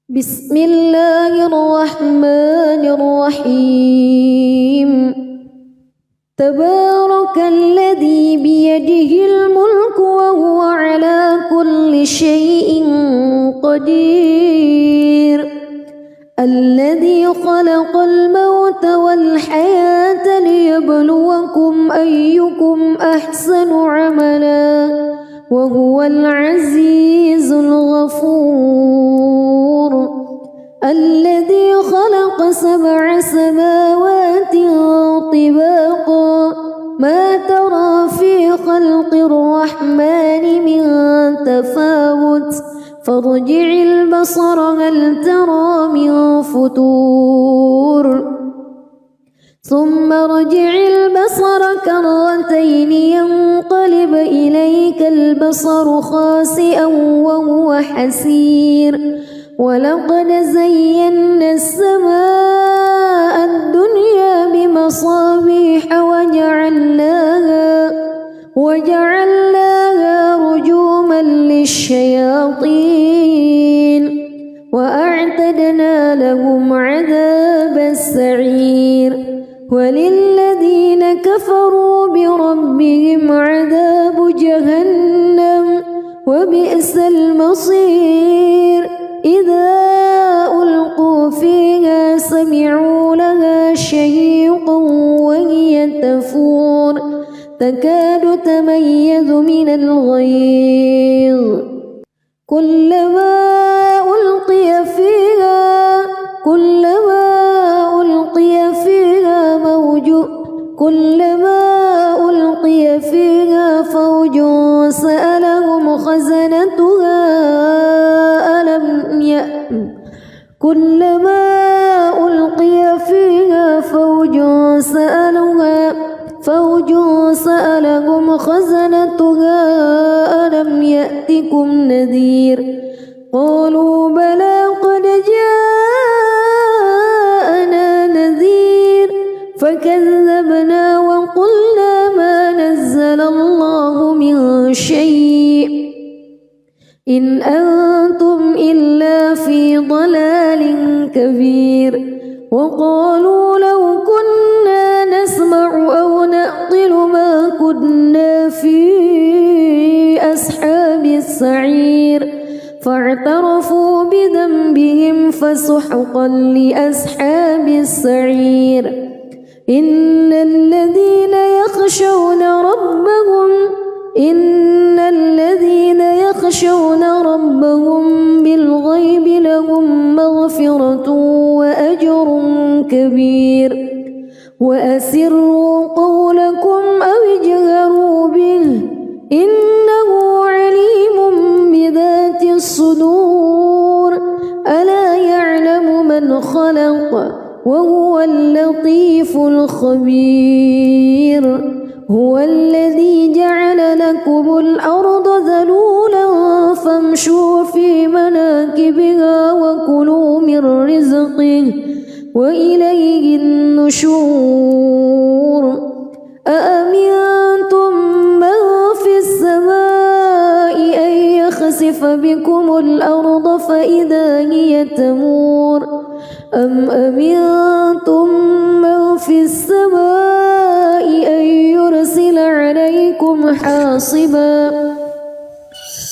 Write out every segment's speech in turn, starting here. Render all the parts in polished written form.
بسم الله الرحمن الرحيم تبارك الذي بيده الملك وهو على كل شيء قدير الذي خلق الموت والحياة ليبلوكم أيكم أحسن عملا وهو العزيز الغفور الذي خلق 7 سماوات طباقا ما ترى في خلق الرحمن من تفاوت فارجع البصر هل ترى من فتور ثم ارجع البصر كرتين ينقلب إليك البصر خاسئا وهو حسير ولقد زينا السماء الدنيا بمصابيح وجعلناها رجوما للشياطين وأعتدنا لهم عذاب السعير وللذين كفروا بربهم عذاب جهنم وبئس المصير إذا ألقوا فيها سمعوا لها شهيقا وهي تفور تكاد تميز من الغيظ كلما ألقي فيها فوج سألهم خزنتها ألم يأتكم نذير قالوا بلى قد جاءنا نذير فكذبنا وقلنا ما نزل الله من شيء إن أنتم إلا في ضلال كبير وقالوا لو كنا نسمع أو نعقل ما كنا في أصحاب السعير فاعترفوا بذنبهم فسحقا لأصحاب السعير إن الذين يخشون ربهم بالغيب لهم مغفرة وأجر كبير وأسروا قولكم أو اجهروا به إنه عليم بذات الصدور ألا يعلم من خلق وهو اللطيف الخبير هو الذي جعل لكم الأرض ذلولا فامشوا في مناكبها وكلوا من رزقه وإليه النشور أأمنتم من في السماء أن يخسف بكم الأرض فإذا هي تمور أم أمنتم من في السماء أن يرسل عليكم حاصبا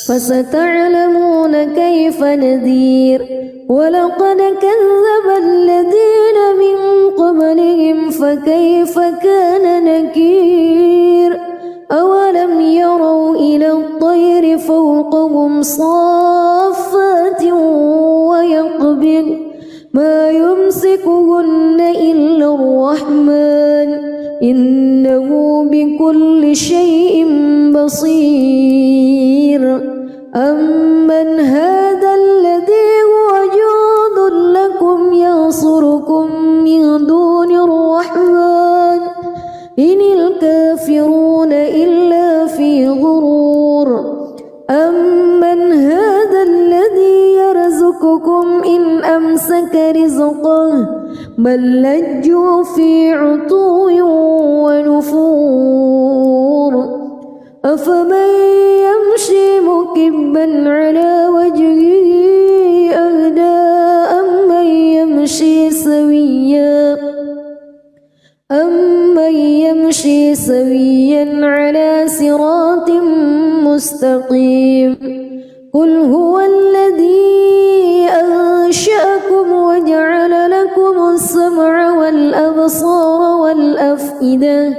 فستعلمون كيف نذير ولقد كذب الذين من قبلهم فكيف كان نكير أولم يروا إلى الطير فوقهم صافات ويقبض ما يمسكهن إلا الرحمن إنه بكل شيء بصير أمن هذا الذي هو جند لكم ينصركم من دون الرحمن إن الكافرون إلا في غرور أمن هذا الذي يرزقكم إن أمسك رزقه بل لجوا في عتو ونفور أفمن يمشي مكبا على وجهه أهدى سويا على صراط مستقيم قل هو الذي أنشأكم وجعل لكم السمع والأبصار والأفئدة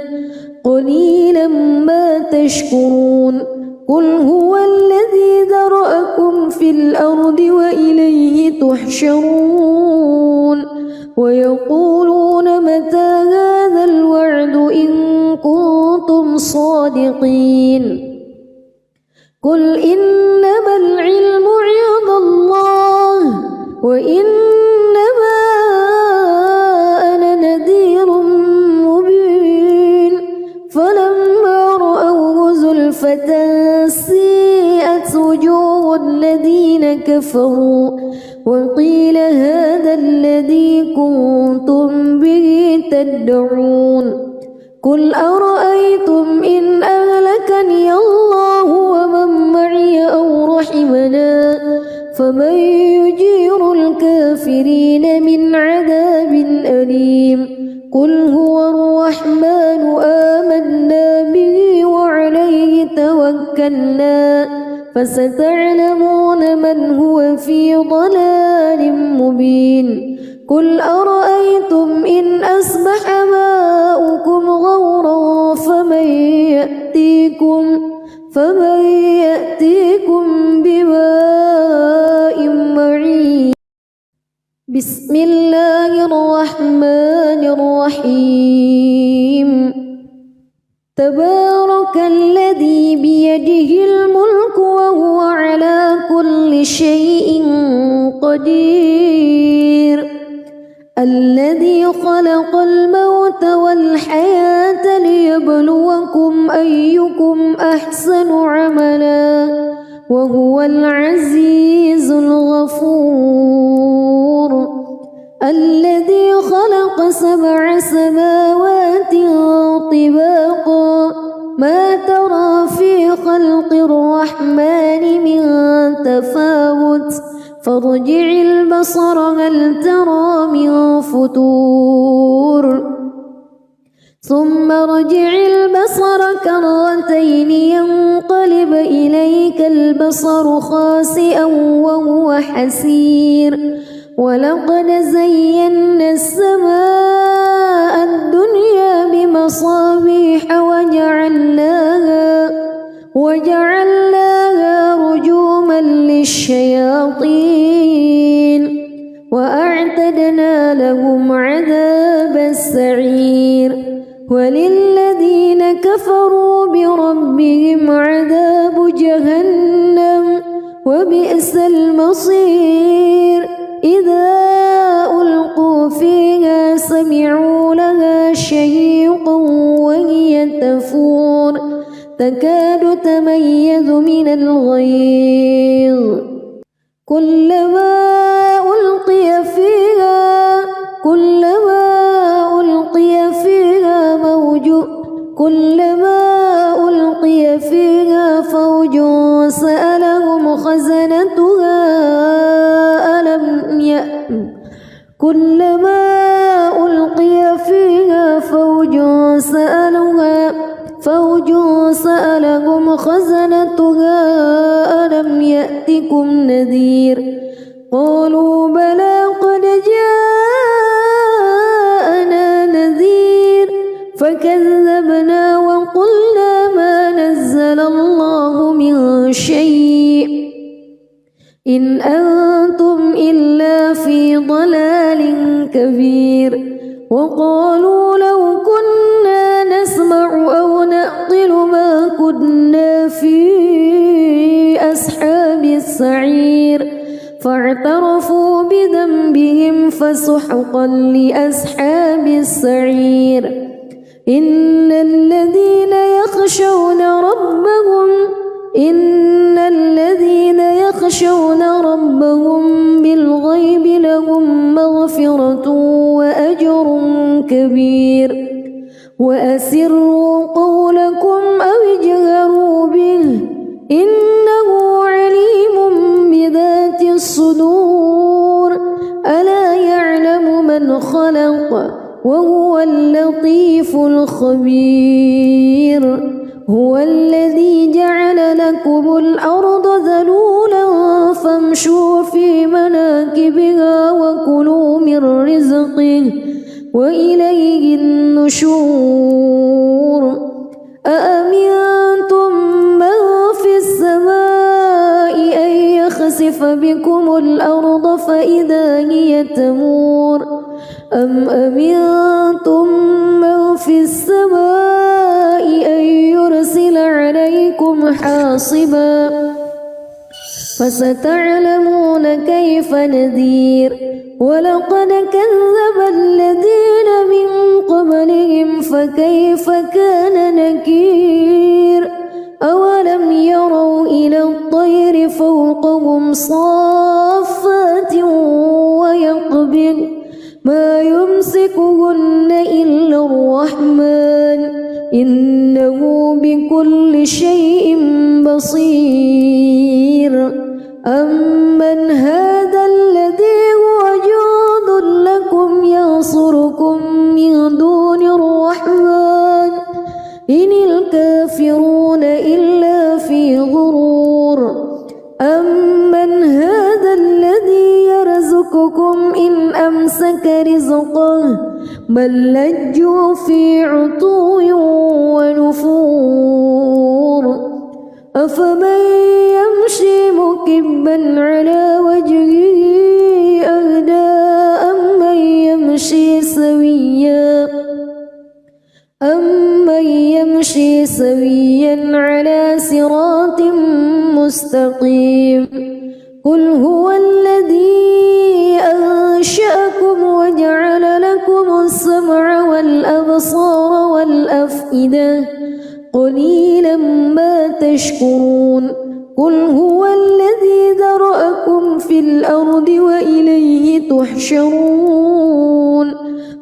قليلا ما تشكرون قل هو الذي ذرأكم في الأرض وإليه تحشرون ويقولون متى هذا الوعد إن كنتم صادقين قل إنما العلم عند الله وإنما أنا نذير مبين فلما رأوه زلفة سيئت وجوه الذين كفروا وقيل هذا الذي كنتم به تدعون قل أرأيتم إن أهلكني الله ومن معي أو رحمنا فمن يجير الكافرين من عذاب أليم قل هو الرحمن آمنا به وعليه توكلنا فستعلمون من هو في ضلال مبين قل أرأيتم إن أصبح ماؤكم غورا فمن يأتيكم بماء معين بسم الله الرحمن الرحيم تبارك الذي بيده الملك وهو على كل شيء قدير الذي خلق الموت والحياة ليبلوكم أيكم أحسن عملا وهو العزيز الغفور الذي خلق 7 سماوات طباقا ما ترى في خلق الرحمن من تفاوت فارجع البصر هل ترى من فتور ثم ارجع البصر كرتين ينقلب إليك البصر خاسئا وهو حسير ولقد زينا السماء الدنيا بمصابيح وجعلناها رجوما للشياطين وأعتدنا لهم عذاب السعير وللذين كفروا بربهم عذاب جهنم وبئس المصير إذا ألقوا فيها سمعوا لها شهيقا وهي تفور تكاد تميز من الغيظ كلما ألقي فيها فوج سألهم خزنتها ألم يأتكم نذير قالوا بلى قد جاءنا نذير فكذبنا وقلنا ما نزل الله من شيء إن أنتم إلا في ضلال كبير وقالوا لو كنا نسمع أو نعقل ما كنا في أصحاب السعير فاعترفوا بذنبهم فسحقا لأصحاب السعير إن الذين يخشون ربهم بالغيب لهم مغفرة وأجر كبير وأسروا قولكم أو اجهروا به إنه عليم بذات الصدور ألا يعلم من خلق وهو اللطيف الخبير. كبير هو الذي جعل لكم الأرض ذلولا فامشوا في مناكبها وكلوا من رزقه وإليه النشور أأمنتم من في السماء أن يخسف بكم الأرض فإذا هي تمور أم أمنتم من في السماء أن يرسل عليكم حاصبا فستعلمون كيف نذير ولقد كذب الذين من قبلهم فكيف كان نكير أولم يروا إلى الطير فوقهم صافات ويقبض ما يمسكهن إلا الرحمن إنه بكل شيء بصير أمن هذا الذي هو جند لكم ينصركم من دون الرحمن إن الكافرون إلا في غرور أمن هذا الذي يرزقكم إن أمسك رزقه بل لجوا في عتو ونفور أفمن يمشي مكبا على وجهه أهدى أمن يمشي سويا على صراط مستقيم قل هو الذي أنشأكم وجعل لكم السمع والأبصار والأفئدة قليلا ما تشكرون قل هو الذي ذرأكم في الأرض وإليه تحشرون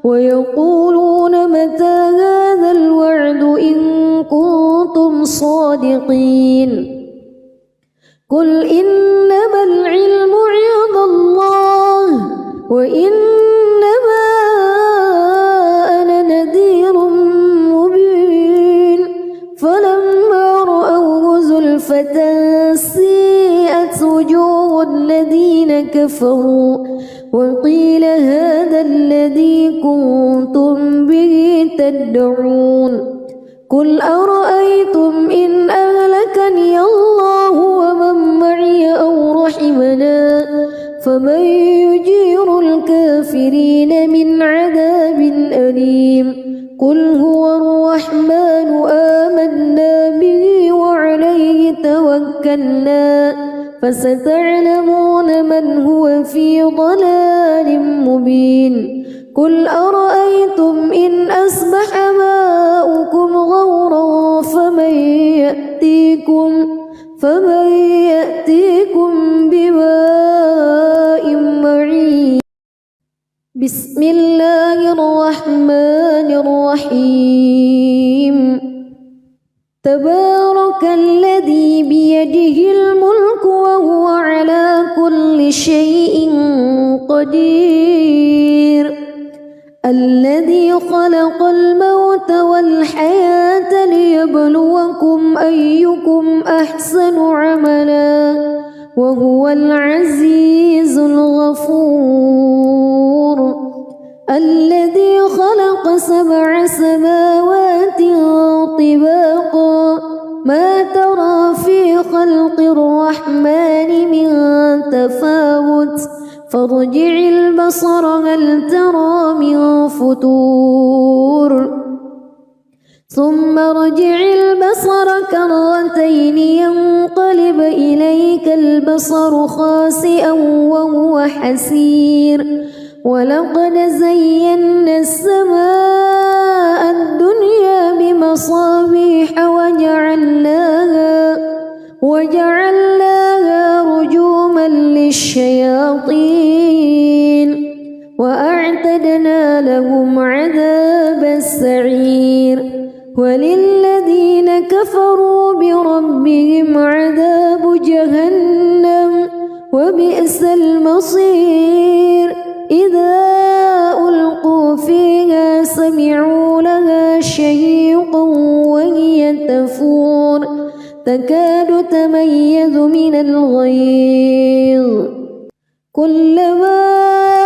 ويقولون متى هذا الوعد إن كنتم صادقين قل إنما العلم عند الله وإنما أنا نذير مبين فلما رأوه زلفة سيئت وجوه الذين كفروا وقيل هذا الذي كنتم به تدعون قل أرأيتم إن أهلكني الله ومن معي أو رحمنا فمن يجير الكافرين من عذاب أليم قل هو الرحمن آمنا به وعليه توكلنا فستعلمون من هو في ضلال مبين قل أرأيتم إن أصبح ماؤكم غورا فمن يأتيكم بماء معين بسم الله الرحمن الرحيم تبارك الذي بيده الملك وهو على كل شيء قدير الذي خلق الموت والحياة ليبلوكم أيكم أحسن عملا وهو العزيز الغفور الذي خلق 7 سماوات طباقا ما ترى في خلق الرحمن من تفاوت فارجع البصر هل ترى من فتور ثم ارجع البصر كرتين ينقلب إليك البصر خاسئا وهو حسير ولقد زينا السماء الدنيا بمصابيح وجعلناها رجوما للشياطين وأعتدنا لهم عذاب السعير وللذين كفروا بربهم عذاب جهنم وبئس المصير إذا ألقوا فيها سمعوا لها شهيقا وهي تكاد تميز من الغيظ كلما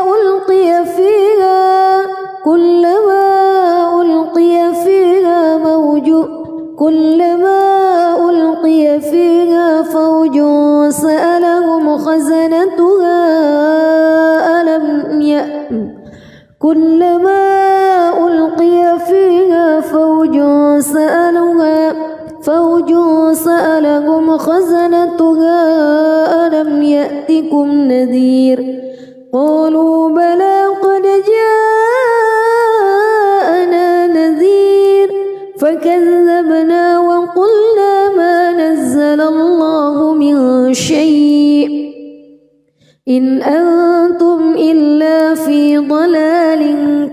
ألقي فيها فوج سألهم خزنتها ألم يأتكم نذير قالوا بلى قد جاءنا نذير فكذبنا وقلنا ما نزل الله من شيء إن أنتم إلا في ضلال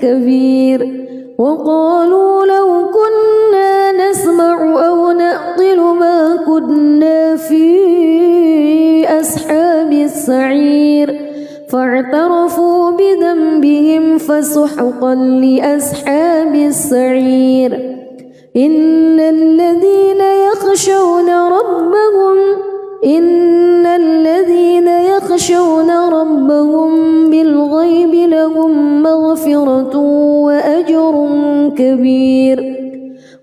كبير وقالوا لو كنا نسمع أو نعقل ما كنا في أصحاب السعير فاعترفوا بذنبهم فسحقا لأصحاب السعير إن الذين يخشون ربهم بالغيب لهم مغفرة وأجر كبير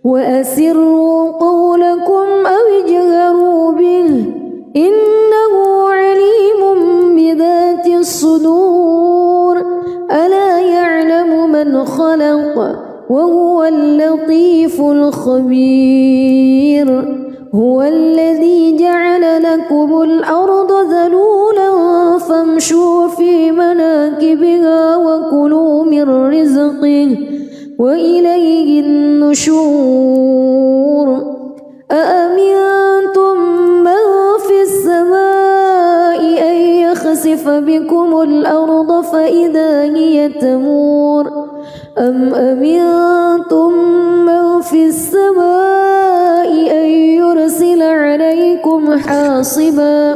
وأسروا قولكم أو اجهروا به إنه عليم بذات الصدور ألا يعلم من خلق وهو اللطيف الخبير هو الذي جعل لكم الأرض ذلولا فامشوا في مناكبها وكلوا من رزقه وإليه النشور أأمنتم من في السماء أن يخسف بكم الأرض فإذا هي تمور أم أمنتم من في السماء أن يرسل عليكم حاصبا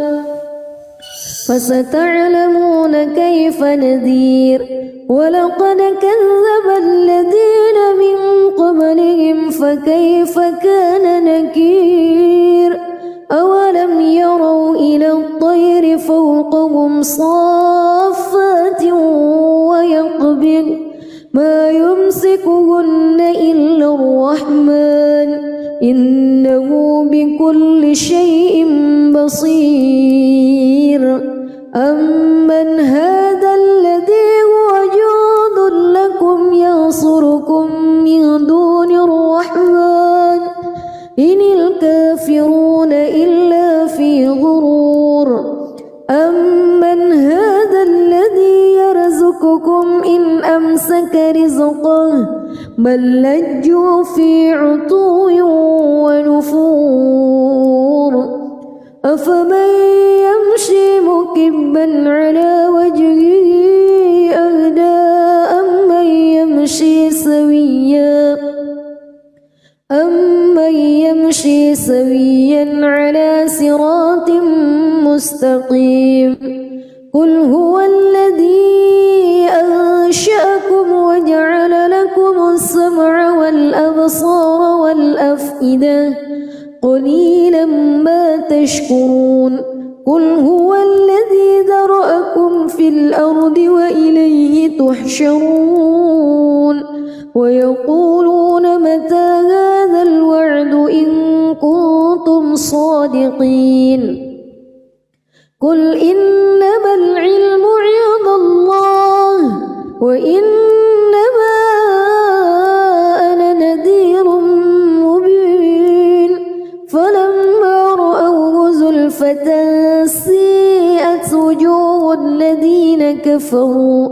فستعلمون كيف نذير ولقد كذب الذين من قبلهم فكيف كان نكير أولم يروا إلى الطير فوقهم صافات ويقبض ما يمسكهن إلا الرحمن إنه بكل شيء بصير أمن هذا الذي هو جند لكم ينصركم من دون الرحمن إن الكافرون إلا في غرور أمن هذا الذي يرزقكم إن أمسك رزقه بل لجوا في عتو ونفور أفمن يمشي مكبا على وجهه أهدى أمن يمشي سويا على صراط مستقيم قل هو الذي أنشأكم وجعل لكم السمع والأبصار والأفئدة قليلا ما تشكرون قل هو الذي ذرأكم في الأرض وإليه تحشرون ويقولون متى هذا الوعد إن كنتم صادقين قل إنما العلم عند الله وإنما أنا نذير مبين فلما رأوه زلفة سيئت وجوه الذين كفروا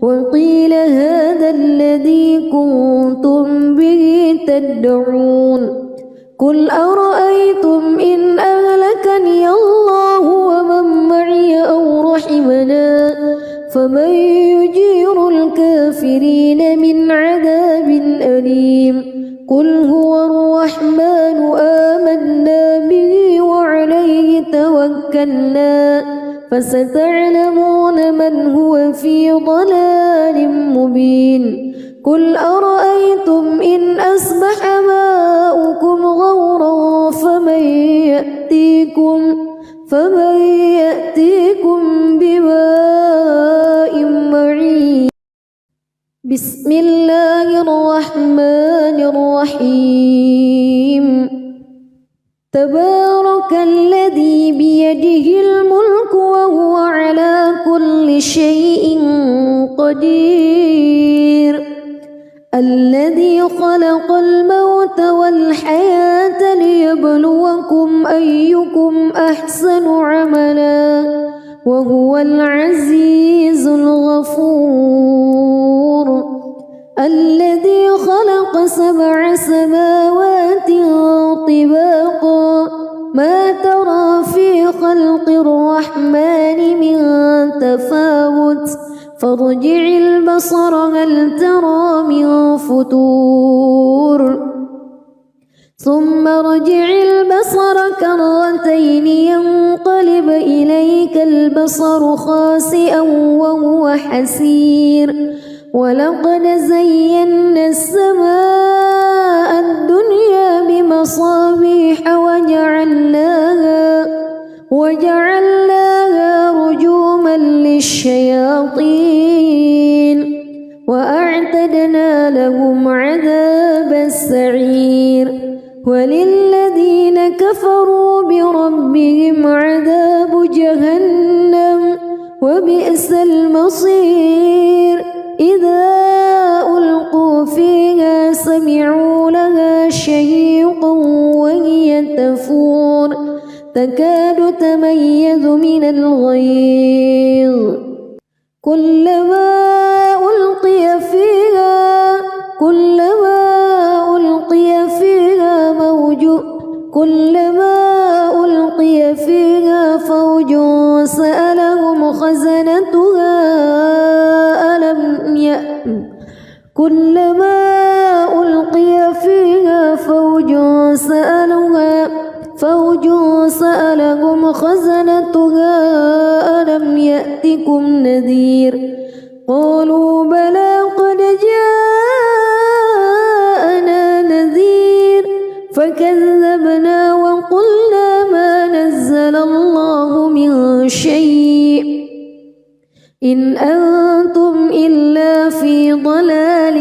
وقيل هذا الذي كنتم به تدعون قل أرأيتم إن أهلكني الله ومن معي أو رحمنا فمن يجير الكافرين من عذاب أليم قل هو الرحمن آمنا به وعليه توكلنا فستعلمون من هو في ضلال مبين قل أرأيتم إن أصبح ماؤكم غورا فمن فمن يأتيكم بماء معين. بسم الله الرحمن الرحيم. تبارك الذي بيده الملك وهو على كل شيء قدير. الذي خلق الموت والحياة ليبلوكم أيكم أحسن عملا وهو العزيز الغفور. الذي خلق 7 سماوات طباقا ما ترى في خلق الرحمن من تفاوت فارجع البصر هل ترى من فتور ثم ارجع البصر كرتين ينقلب إليك البصر خاسئا وهو حسير. ولقد زينا السماء الدنيا بمصابيح وجعلناها رجوما للشياطين وأعتدنا لهم عذاب السعير. وللذين كفروا بربهم عذاب جهنم وبئس المصير. إذا ألقوا فيها سمعوا لها شهيقا وهي تفور تكاد تميز من الغيظ. كلما ألقي فيها فوج سألهم خزنتها ألم يأتكم نذير. قالوا بلى قد جاءنا نذير فكذبنا وقلنا ما نزل الله من شيء إن أنتم إلا في ضلال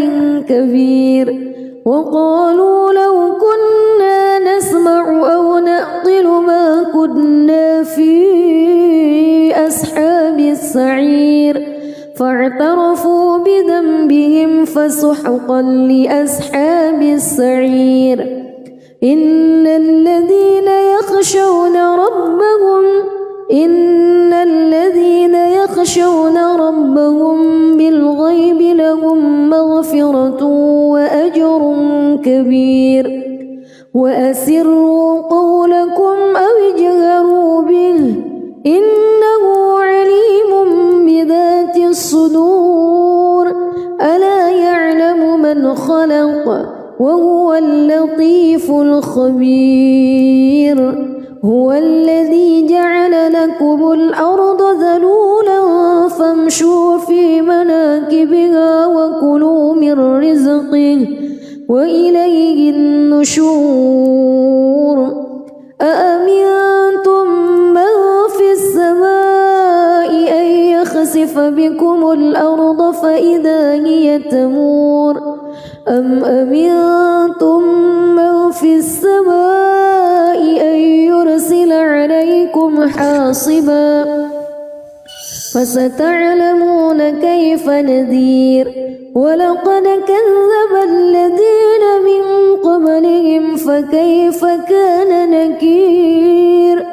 كبير. وقالوا لو كنا نسمع أو نعقل ما كنا في أصحاب السعير فاعترفوا بذنبهم فسحقا لأصحاب السعير. إن الذين يخشون ربهم بالغيب لهم مغفرة وأجر كبير. وأسروا قولكم أو اجهروا به إنه عليم بذات الصدور. ألا يعلم من خلق وهو اللطيف الخبير. هو الذي جعل لكم الأرض ذلولا فامشوا في مناكبها وكلوا من رزقه وإليه النشور. أأمنتم من في السماء أن يخسف بكم الأرض فإذا هي تمور أم أمنتم من في السماء أن يرسل عليكم حاصبا فستعلمون كيف نذير. ولقد كذب الذين من قبلهم فكيف كان نكير.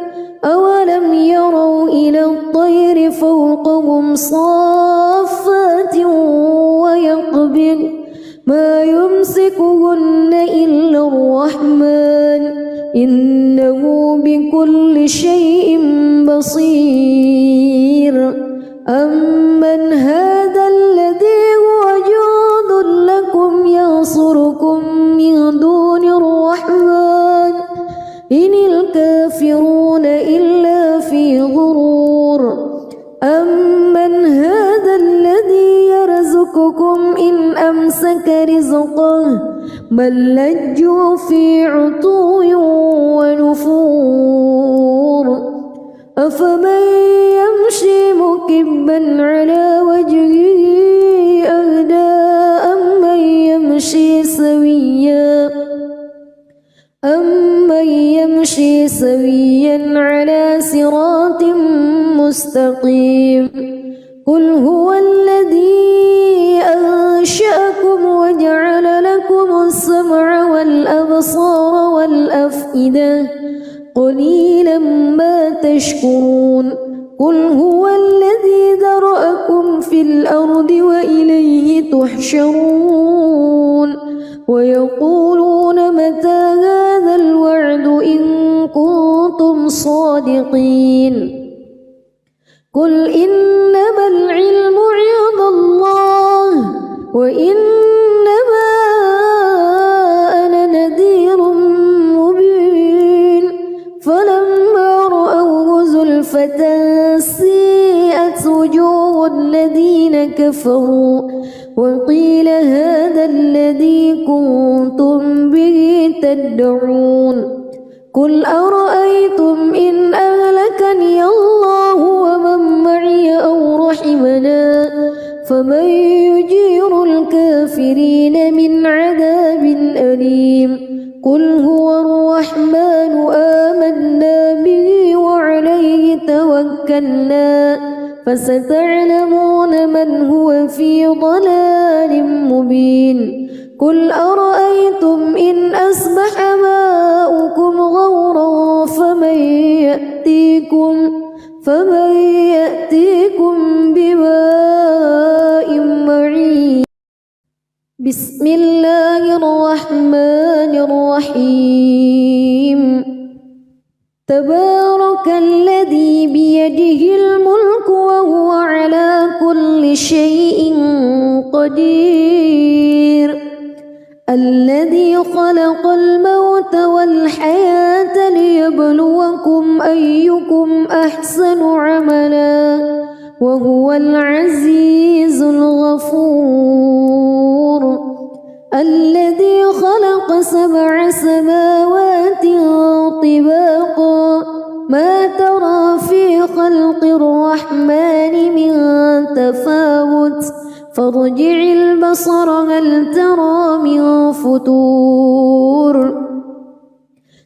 أولم يروا إلى الطير فوقهم صافات ويقبض ما يمسكهن إلا الرحمن إنه بكل شيء بصير. أمن هذا الذي هو جند لكم ينصركم من دون الرحمن إن الكافرون إلا في غرور. أمن هذا الذي يرزقكم إن أمسك رزقه بل لجوا في عتو ونفور أفمن يمشي مكبا على وجهه أهدى أمن يمشي سويا على صراط مستقيم قل هو الذي أنشأكم وجعل لكم السمع والأبصار والأفئدة قليلا ما تشكرون قل هو الذي ذرأكم في الأرض وإليه تحشرون ويقولون متى هذا الوعد إن كنتم صادقين قل إنما العلم عند الله وإنما أنا نذير مبين فلما رأوه زلفة سيئت وجوه الذين كفروا وقيل هذا الذي كنتم به تدعون قل أرأيتم إن أهلكني الله ومن معي أو رحمنا فمن يجير الكافرين من عذاب أليم قل هو الرحمن آمنا به وعليه توكلنا فستعلمون من هو في ضلال مبين قل أرأيتم إن أصبح ماؤكم غورا فمن يأتيكم بماء معين بسم الله الرحمن الرحيم تبارك الذي بيده الملك وهو على كل شيء قدير الذي خلق الموت والحياة ليبلوكم أيكم أحسن عملا وهو العزيز الغفور الذي خلق 7 سماوات طباقا ما ترى في خلق الرحمن من تفاوت فارجع البصر هل ترى من فطور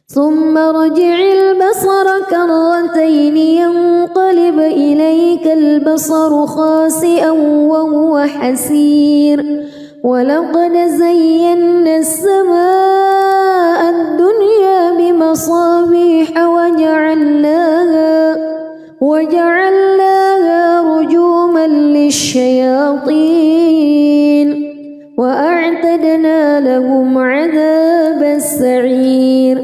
ثم ارجع البصر كرتين ينقلب إليك البصر خاسئا وهو حسير ولقد زينا السماء الدنيا بمصابيح وجعلناها رجوما للشياطين وأعتدنا لهم عذاب السعير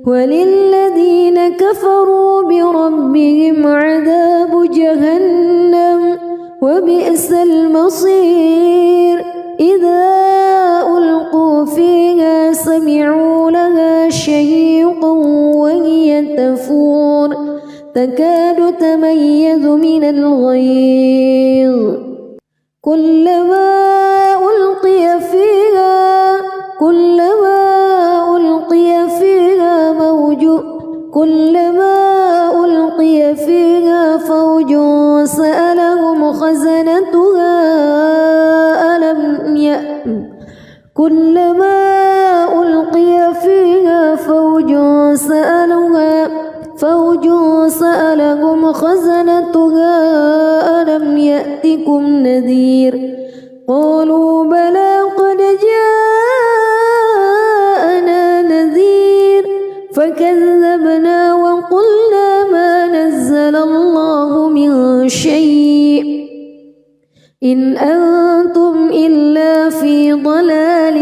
وللذين كفروا بربهم عذاب جهنم وبئس المصير إذا ألقوا فيها سمعوا لها شهيقا وهي تفور تكاد تميز من الغيظ كلما ألقي فيها فوج سألهم خزنتها ألم يأتكم نذير قالوا بلى قد جاءنا نذير فكذبنا وقلنا ما نزل الله من شيء إن أنتم إلا في ضلال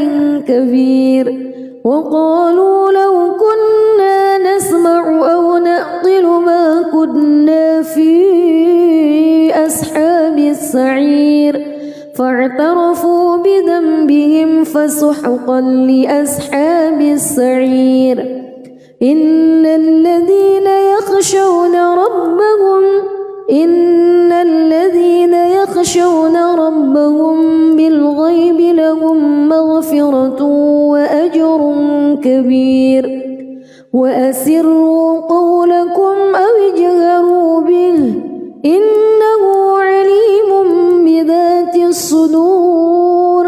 كبير وقالوا لو كنا نسمع أو نعقل ما كنا في أصحاب السعير فاعترفوا بذنبهم فسحقا لأصحاب السعير إن الذين يخشون ربهم بالغيب لهم مغفرة وأجر كبير وأسروا قولكم أو اجهروا به إنه عليم بذات الصدور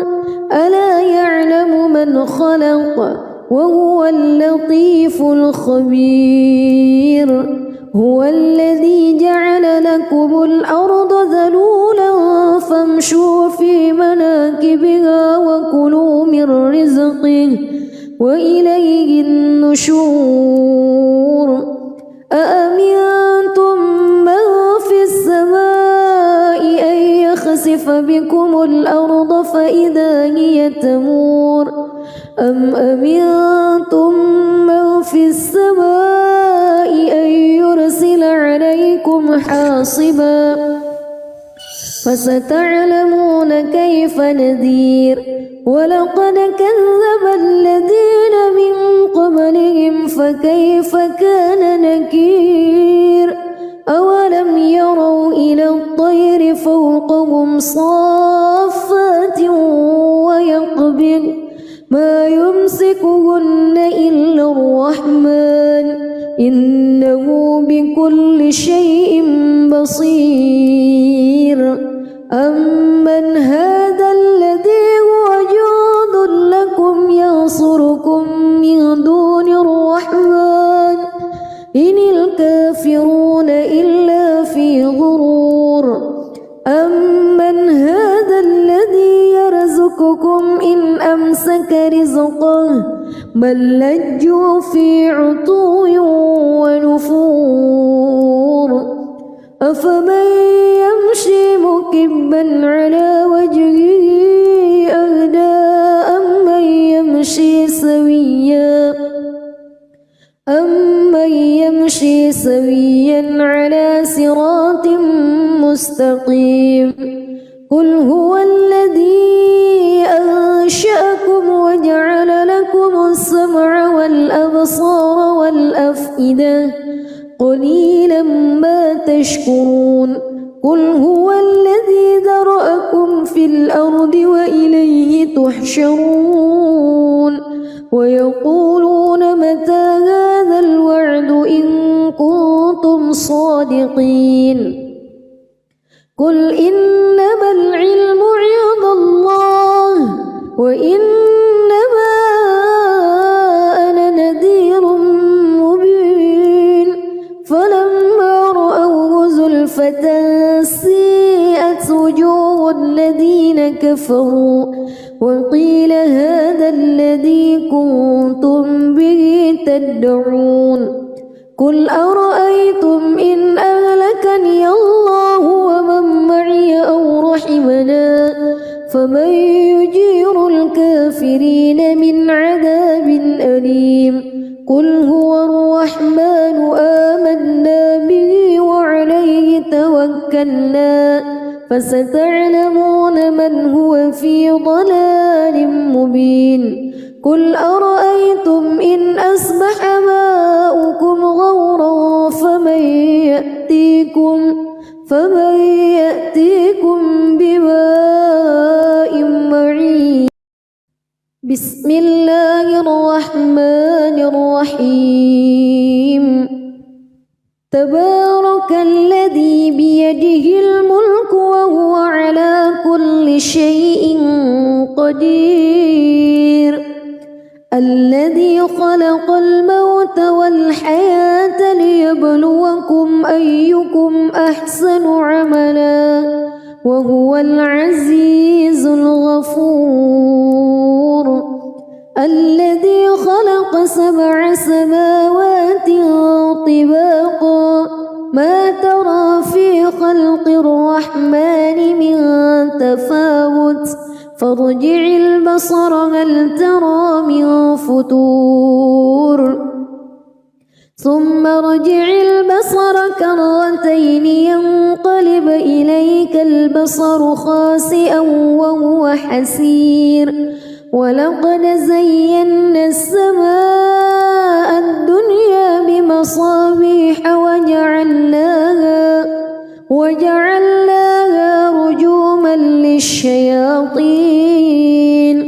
ألا يعلم من خلق وهو اللطيف الخبير هو الذي جعل لكم الأرض ذلولا فامشوا في مناكبها وكلوا من رزقه وإليه النشور أأمنتم من في السماء أن يخسف بكم الأرض فإذا هي تمور أم أمنتم من في السماء أن يرسل عليكم حاصبا فستعلمون كيف نذير ولقد كذب الذين من قبلهم فكيف كان نكير أولم يروا إلى الطير فوقهم صافات ويقبض ما يمسكهن إلا الرحمن إنه بكل شيء بصير أمن هذا الذي هو جند لكم ينصركم من دون الرحمن إن الكافرون إلا في غرور أمن هذا الذي يرزقكم إن أمسك رزقه بل لجوا في عتو ونفور أفمن يمشي مكبا على وجهه أهدى أمن يمشي سويا على صراط مستقيم قل هو الذي أنشأكم وجعل لكم السمع والأبصار والأفئدة قليلا ما تشكرون قل هو الذي ذرأكم في الأرض وإليه تحشرون ويقولون متى هذا الوعد إن كنتم صادقين قل إنما العلم عند الله وإنما أنا نذير مبين فلما رأوه زلفة سيئت وجوه الذين كفروا وقيل هذا الذي كنتم به تدعون قل أرأيتم إن أهلكني الله ومن معي أو رحمنا فمن يجير الكافرين من عذاب أليم قل هو الرحمن آمنا به وعليه توكلنا فستعلمون من هو في ضلال مبين قل أرأيتم إن أصبح ماؤكم غورا فمن يأتيكم بماء معين بسم الله الرحمن الرحيم تبارك الذي بيده الملك وهو على كل شيء قدير الذي خلق الموت والحياة ليبلوكم أيكم أحسن عملا وهو العزيز الغفور الذي خلق 7 سماوات طباقا ما ترى في خلق الرحمن من تفاوت فارجع البصر هل ترى من فطور ثم ارجع البصر كرتين ينقلب إليك البصر خاسئا وهو حسير ولقد زينا السماء الدنيا بمصابيح وجعلناها رجوما الشياطين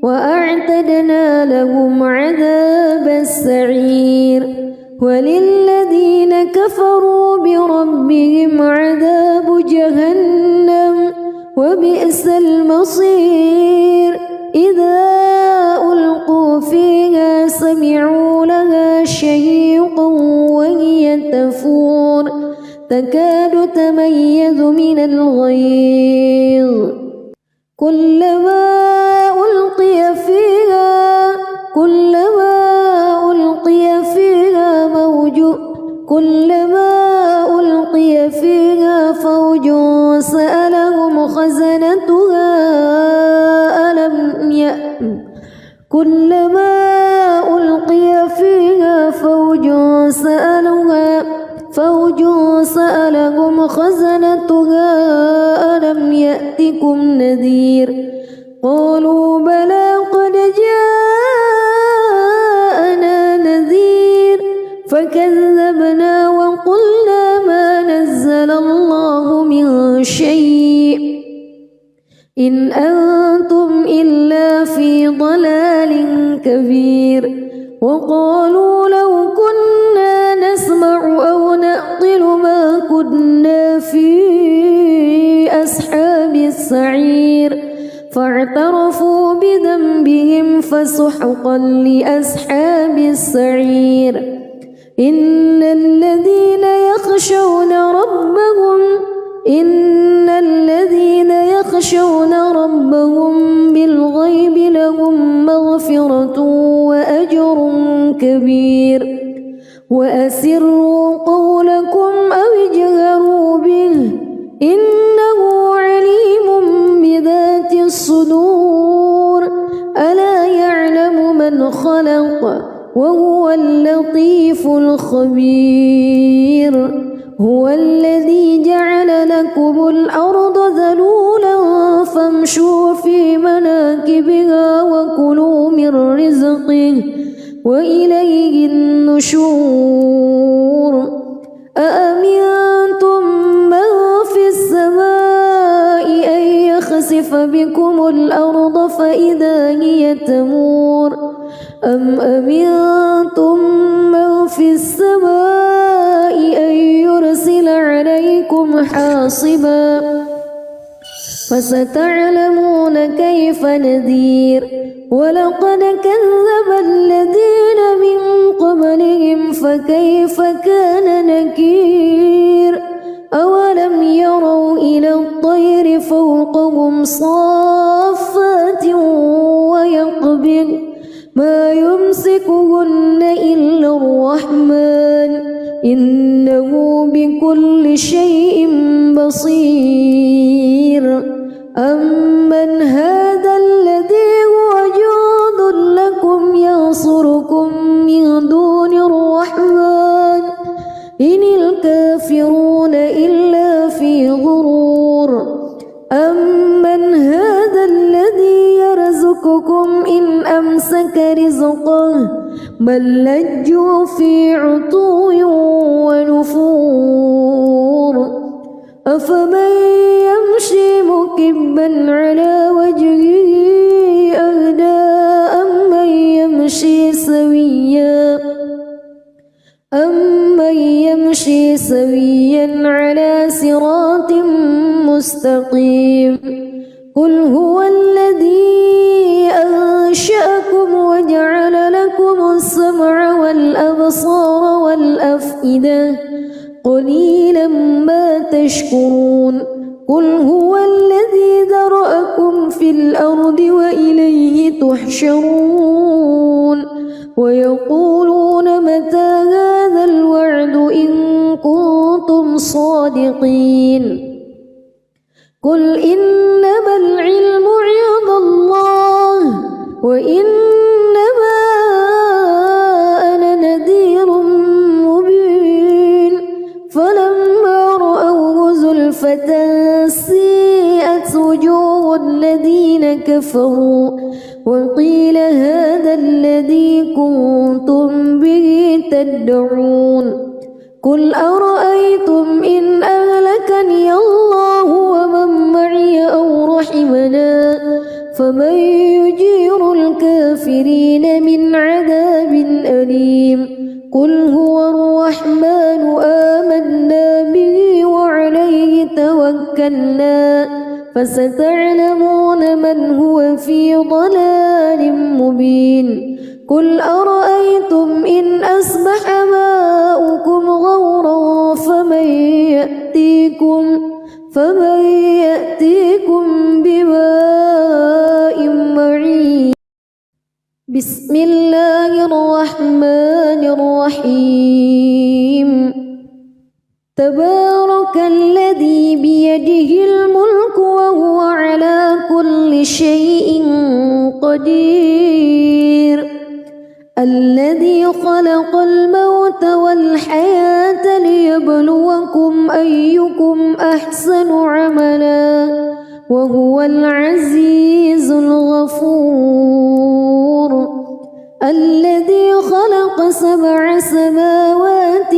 وأعتدنا لهم عذاب السعير وللذين كفروا بربهم عذاب جهنم وبئس المصير إذا ألقوا فيها سمعوا لها شهيقا وهي تفور تكاد تميز من الغيظ كلما ألقي فيها فوج سألهم خزنتها ألم يأتكم نذير قالوا بلى قد جاءنا نذير فكذبنا وقلنا ما نزل الله من شيء إن أنتم إلا في ضلال كبير وقالوا لو كنا نسمع أو نعقل ما كنا في أصحاب السعير فاعترفوا بذنبهم فسحقا لأصحاب السعير إن الذين يخشون ربهم بالغيب لهم مغفرة وأجر كبير وأسروا قولكم أو اجهروا به إنه عليم بذات الصدور ألا يعلم من خلق وهو اللطيف الخبير هو الذي جعل لكم الأرض ذلولا فامشوا في مناكبها وكلوا من رزقه وإليه النشور أأمنتم من في السماء أن يخسف بكم الأرض فإذا هي تمور أم أمنتم من في السماء أن يرسل عليكم حاصبا فستعلمون كيف نذير ولقد كذب الذين من قبلهم فكيف كان نكير أولم يروا إلى الطير فوقهم صافات ويقبض ما يمسكهن إلا الرحمن إنه بكل شيء بصير أمن هذا الذي هو جند لكم ينصركم من دون الرحمن إن الكافرون إلا في غرور أمن هذا الذي يرزقكم إن أمسك رزقه بل لجوا في عتو ونفور أفمن يمشي مكبا على وجهه أهدى أمن يمشي سويا على صراط مستقيم قل هو الذي أنشأكم وجعل لكم السمع والأبصار والأفئدة قليلا ما تشكرون قل هو الذي ذرأكم في الأرض وإليه تحشرون ويقولون متى هذا الوعد إن كنتم صادقين قل إنما العلم عند الله وإنما أنا نذير مبين فلما رأوه زلفة سيئت وجوه الذين كفروا وقيل هذا الذي كنتم به تدعون قل أرأيتم إن أهلكني الله ومن معي أو رحمنا فمن يجير الكافرين من عذاب أليم قل هو الرحمن آمنا به وعليه توكلنا فستعلمون من هو في ضلال مبين قل أرأيتم إن أصبح ماؤكم غورا فمن يأتيكم بماء معين بسم الله الرحمن الرحيم تبارك الذي بيده الملك وهو على كل شيء قدير الذي خلق الموت والحياة ليبلوكم أيكم أحسن عملا وهو العزيز الغفور الذي خلق 7 سماوات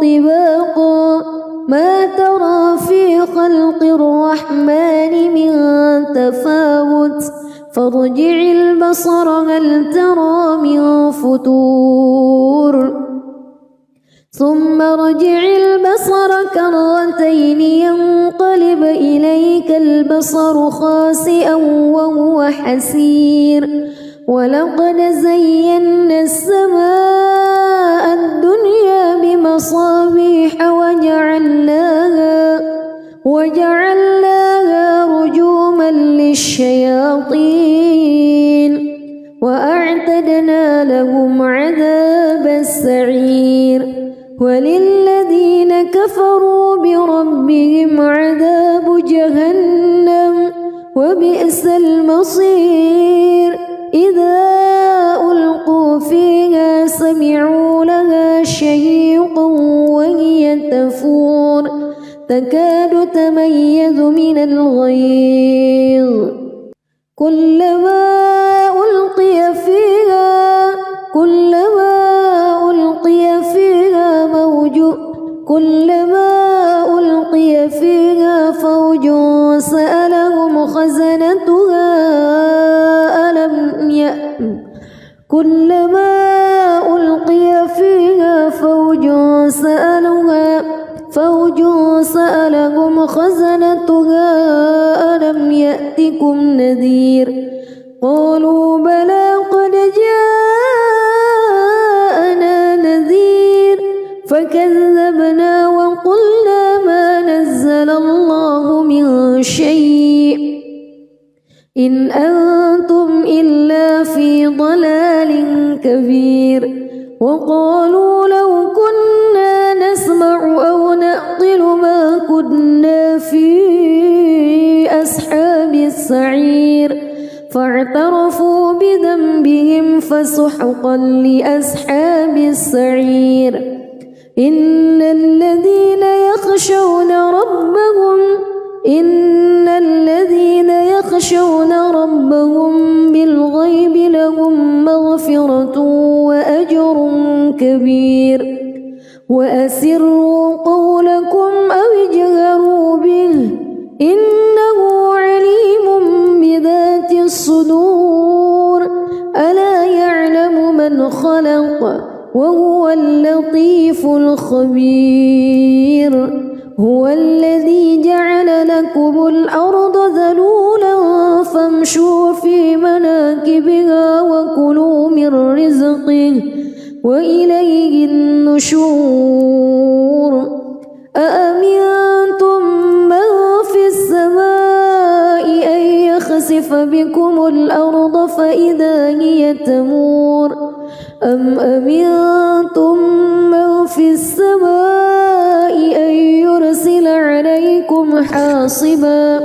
طباقا ما ترى في خلق الرحمن من تفاوت فارجع البصر هل ترى من فطور ثم ارجع البصر كرتين ينقلب إليك البصر خاسئا وهو حسير ولقد زينا السماء الدنيا بمصابيح وجعلناها رجوما للشياطين وأعتدنا لهم عذاب السعير وللذين كفروا بربهم عذاب جهنم وبئس المصير إذا ألقوا فيها سمعوا لها شهيقا وهي تفور تكاد تميز من الغيظ كلما ألقي فيها فوج سألهم خزنتها كلما ألقي فيها فوج سألهم خزنتها ألم يأتكم نذير قالوا بلى قد جاءنا نذير فكذبنا وقلنا ما نزل الله من شيء إن أنتم إلا في ضلال كبير وقالوا لو كنا نسمع أو نعقل ما كنا في أصحاب السعير فاعترفوا بذنبهم فسحقا لأصحاب السعير إن الذين يخشون ربهم بالغيب لهم مغفرة وأجر كبير وأسروا قولكم أو اجهروا به إنه عليم بذات الصدور ألا يعلم من خلق وهو اللطيف الخبير هو الذي جعل لكم الأرض ذلولا فامشوا في مناكبها وكلوا من رزقه وإليه النشور أأمنتم من في السماء أن يخسف بكم الأرض فإذا هي تمور أم أمنتم من في السماء أن يرسل عليكم حاصبا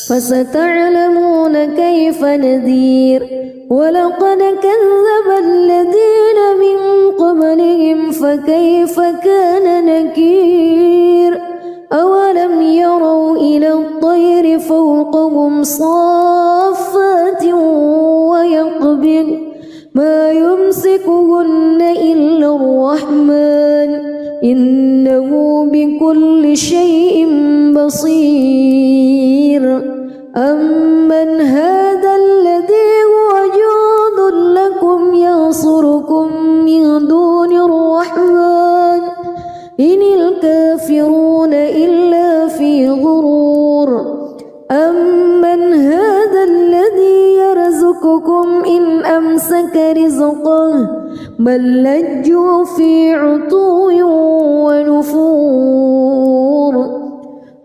فستعلمون كيف نذير ولقد كذب الذين من قبلهم فكيف كان نكير أولم يروا إلى الطير فوقهم صافات ويقبض ما يمسكهن إلا الرحمن إنه بكل شيء بصير أمن هذا الذي هو جند لكم ينصركم من دون الرحمن إن الكافرون إلا في غرور أمن هذا الذي يرزقكم إن أمسك رزقه بل لجوا في عتو ونفور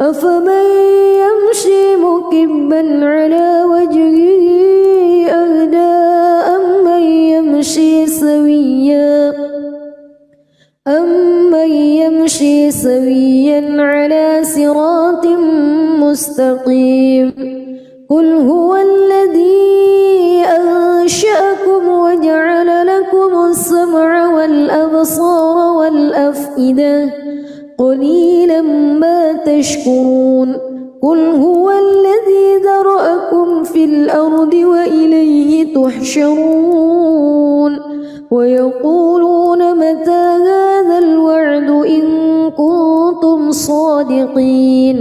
أفمن يمشي مكبا على وجهه أهدى أمن يمشي سويا على صراط مستقيم قل هو الذي أنشأكم وجعل لكم السمع والأبصار والأفئدة قليلا ما تشكرون قل هو الذي ذرأكم في الأرض وإليه تحشرون ويقولون متى هذا الوعد إن كنتم صادقين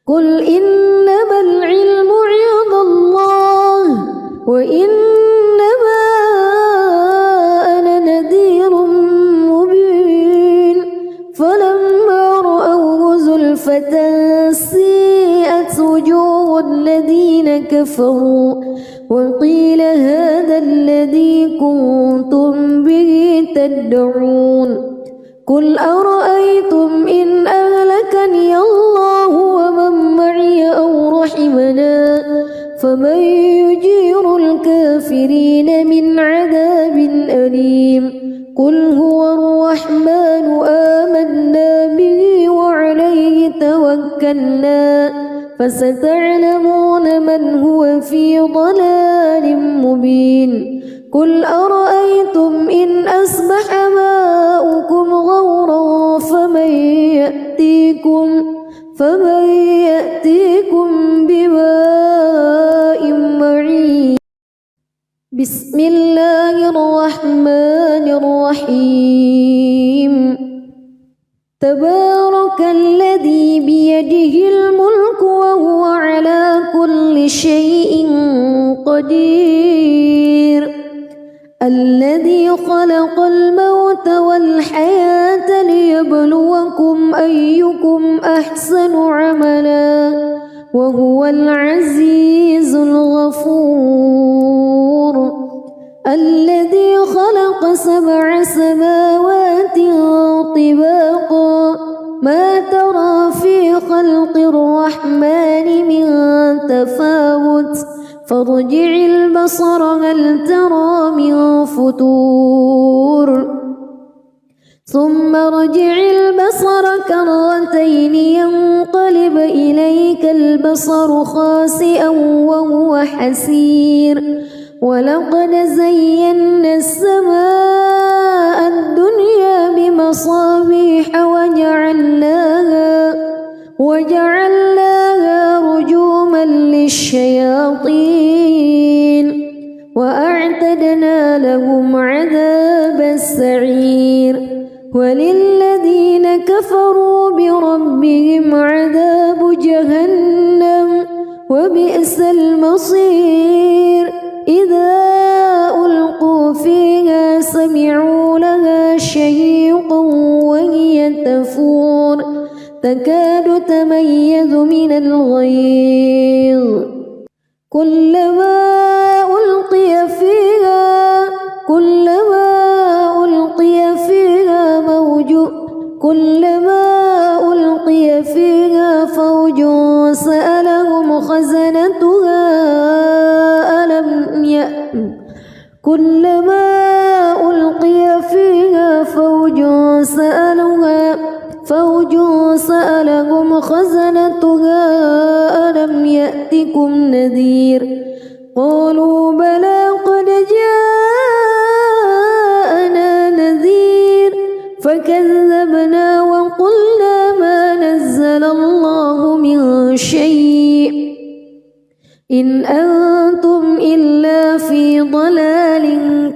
قل إنما العلم عند الله وإنما أنا نذير مبين فلما رأوه زلفة سيئت وجوه الذين كفروا وقيل هذا الذي كنتم به تدعون قل أرأيتم إن أهلكني الله ومن معي أو رحمنا فمن يجير الكافرين من عذاب أليم قل هو الرحمن آمنا به وعليه توكلنا فستعلمون من هو في ضلال مبين قل أرأيتم إن أصبح ماؤكم غورا فمن يأتيكم بماء معين بسم الله الرحمن الرحيم تبارك الذي بيده الملك وهو على كل شيء قدير الذي خلق الموت والحياة ليبلوكم أيكم أحسن عملا وهو العزيز الغفور الذي خلق 7 سماوات طباقا ما ترى في خلق الرحمن من تفاوت فارجع البصر هل ترى من فطور ثم ارجع البصر كرتين ينقلب إليك البصر خاسئا وهو حسير ولقد زينا السماء الدنيا بمصابيح وجعلناها رجوما للشياطين وأعتدنا لهم عذاب السعير وللذين كفروا بربهم عذاب جهنم وبئس المصير إذا ألقوا فيها سمعوا لها شهيقا وهي تفور تكاد تميز من الغيظ كلما ألقي فيها فوج سألهم خزنتها كلما ألقي فيها فوج سألهم خزنتها ألم يأتكم نذير قالوا بلى قد جاءنا نذير فكذبنا وقلنا ما نزل الله من شيء إن أنتم إلا في ضلال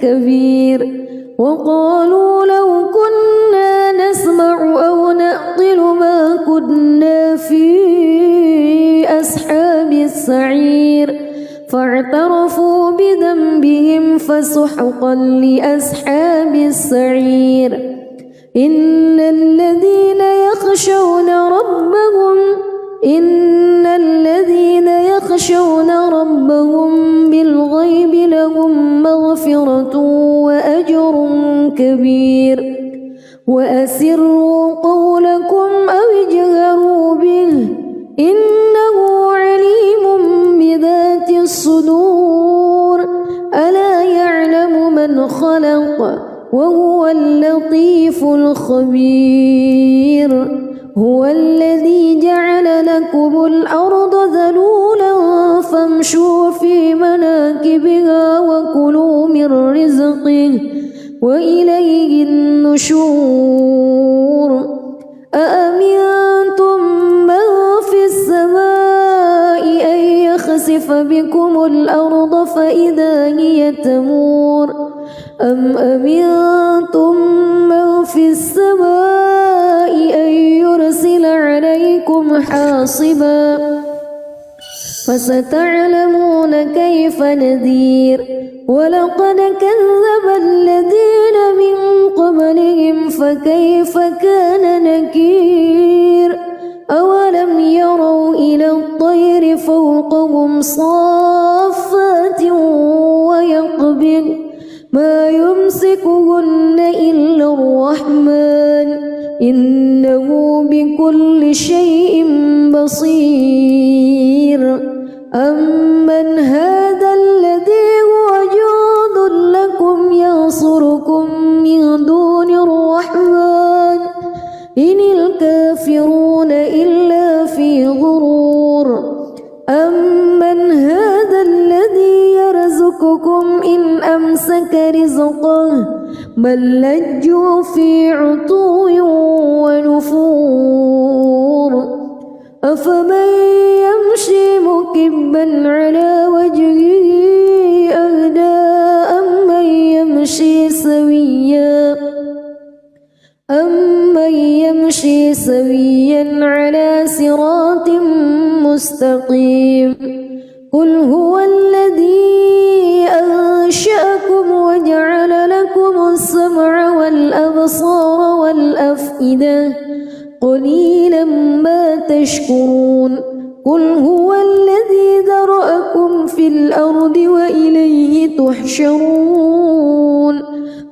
كبير وقالوا لو كنا نسمع أو نعقل ما كنا في أصحاب السعير فاعترفوا بذنبهم فسحقا لأصحاب السعير إن الذين يخشون ربهم بالغيب لهم مغفرة وأجر كبير وأسروا قولكم أو اجهروا به إنه عليم بذات الصدور ألا يعلم من خلق وهو اللطيف الخبير هو الذي جعل لكم الأرض ذلولا فامشوا في مناكبها وكلوا من رزقه وإليه النشور أأمنتم من في السماء أن يخسف بكم الأرض فإذا هي تمور أم أمنتم من في السماء أن يرسل عليكم حاصبا فستعلمون كيف نذير ولقد كذب الذين من قبلهم فكيف كان نكير أولم يروا إلى الطير فوقهم صافات ويقبض ما يمسكهن إلا الرحمن إنه بكل شيء بصير أمن هذا الذي هو جند لكم ينصركم من دون الرحمن إن الكافرون إلا في غرور أمن هذا الذي يرزقكم إن أمسك رزقه بل لجوا في عتو ونفور أفمن يمشي مكبا على وجهه أهدى أمن يمشي سويا على صراط مستقيم قل هو الذي أنشأكم وجعل لكم السمع والأبصار والأفئدة قليلا ما تشكرون قل هو الذي ذرأكم في الأرض وإليه تحشرون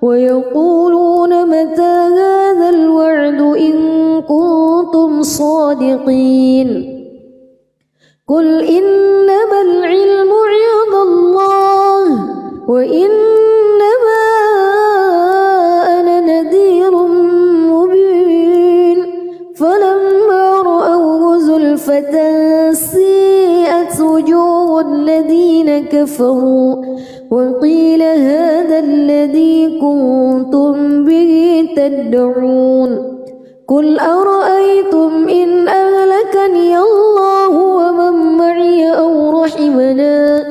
ويقولون متى هذا الوعد إن كنتم صادقين قل إنما العلم عند الله وإنما أنا نذير مبين فلما رأوه زلفة سيئت وجوه الذين كفروا وقيل هذا الذي كنتم به تدعون قل أرأيتم إن أهلكني الله ومن معي أو رحمنا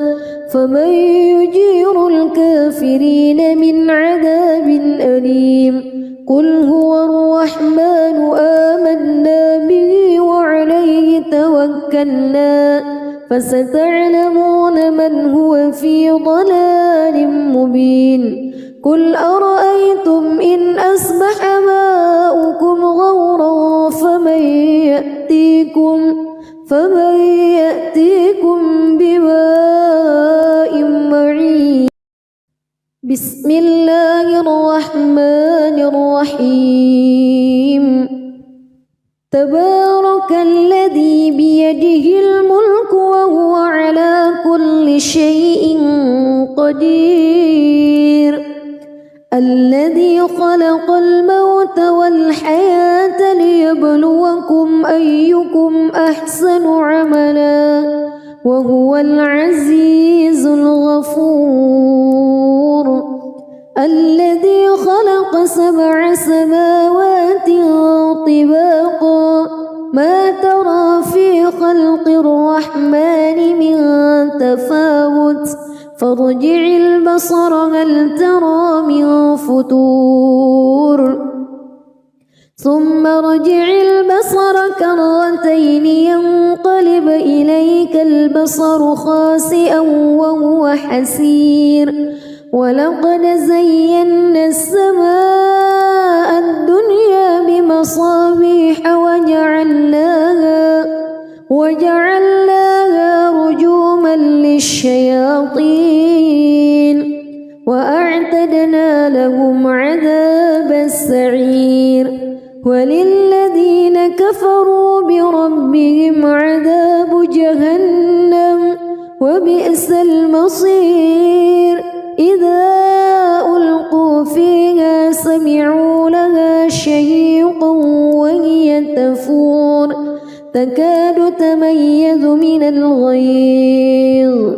فمن يجير الكافرين من عذاب أليم قل هو الرحمن آمنا به وعليه توكلنا فستعلمون من هو في ضلال مبين قل أرأيتم إن أصبح ماؤكم غورا فمن يأتيكم بماء معين بسم الله الرحمن الرحيم تبارك الذي بيده الملك وهو على كل شيء قدير الذي خلق الموت والحياة ليبلوكم أيكم أحسن عملا وهو العزيز الغفور الذي خلق 7 سماوات طباقا ما ترى في خلق الرحمن من تفاوت فارجع البصر هل ترى من فطور ثم ارجع البصر كرتين ينقلب إليك البصر خاسئا وهو حسير ولقد زينا السماء الدنيا بمصابيح وجعلناها رجوما للشياطين وأعتدنا لهم عذاب السعير وللذين كفروا بربهم عذاب جهنم وبئس المصير إذا ألقوا فيها سمعوا لها شهيقا وهي تفور تكاد تميز من الغيظ